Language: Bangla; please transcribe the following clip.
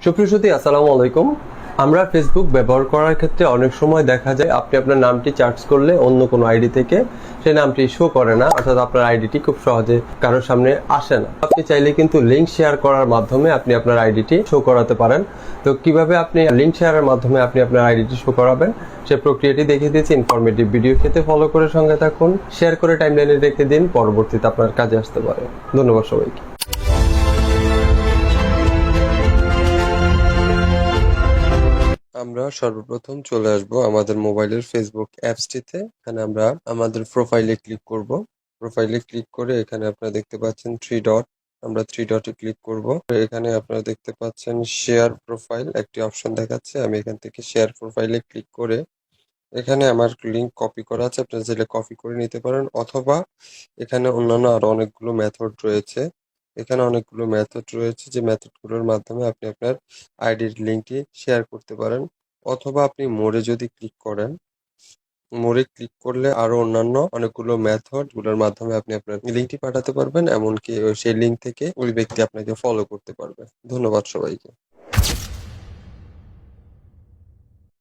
সুপ্রিয় সুধী, আসসালামু আলাইকুম। আমরা ফেসবুক ব্যবহার করার ক্ষেত্রে অনেক সময় দেখা যায় আপনি আপনার নামটি সার্চ করলে অন্য কোনো আইডি থেকে সেই নামটি শো করে না, অর্থাৎ আপনার আইডিটি খুব সহজে কারোর সামনে আসে না। আপনি চাইলে কিন্তু লিঙ্ক শেয়ার করার মাধ্যমে আপনি আপনার আইডিটি শো করাতে পারেন। তো কিভাবে আপনি লিঙ্ক শেয়ারের মাধ্যমে আপনি আপনার আইডিটি শো করাবেন সে প্রক্রিয়াটি দেখিয়ে দিয়েছি। ইনফরমেটিভ ভিডিও খেতে ফলো করে সঙ্গে থাকুন, শেয়ার করে টাইমলাইনে রেখে দিন, পরবর্তীতে আপনার কাজে আসতে পারে। ধন্যবাদ সবাইকে। আমরা সর্বপ্রথম চলে আসব আমাদের মোবাইলের ফেসবুক অ্যাপসটিতে। এখানে আমরা আমাদের প্রোফাইলে ক্লিক করব। প্রোফাইলে ক্লিক করে এখানে আপনারা দেখতে পাচ্ছেন থ্রি ডট, আমরা থ্রি ডটে ক্লিক করব। এখানে আপনারা দেখতে পাচ্ছেন শেয়ার প্রোফাইল একটি অপশন দেখাচ্ছে। আমি এখান থেকে শেয়ার প্রোফাইলে ক্লিক করে এখানে আমার লিঙ্ক কপি করা আছে, আপনারা চাইলে কপি করে নিতে পারেন, অথবা এখানে অন্যান্য আরো অনেকগুলো মেথড রয়েছে। এখানে অনেকগুলো মেথড রয়েছে যে মেথডগুলোর মাধ্যমে আপনি আপনার আইডির লিঙ্কটি শেয়ার করতে পারেন। অথবা আপনি মোরে যদি ক্লিক করেন, মোরে ক্লিক করলে আরো অন্যান্য অনেকগুলো মেথড গুলোর মাধ্যমে আপনি আপনার লিঙ্কটি পাঠাতে পারবেন, এমনকি সেই লিঙ্ক থেকে ওই ব্যক্তি আপনাকে ফলো করতে পারবে। ধন্যবাদ সবাইকে।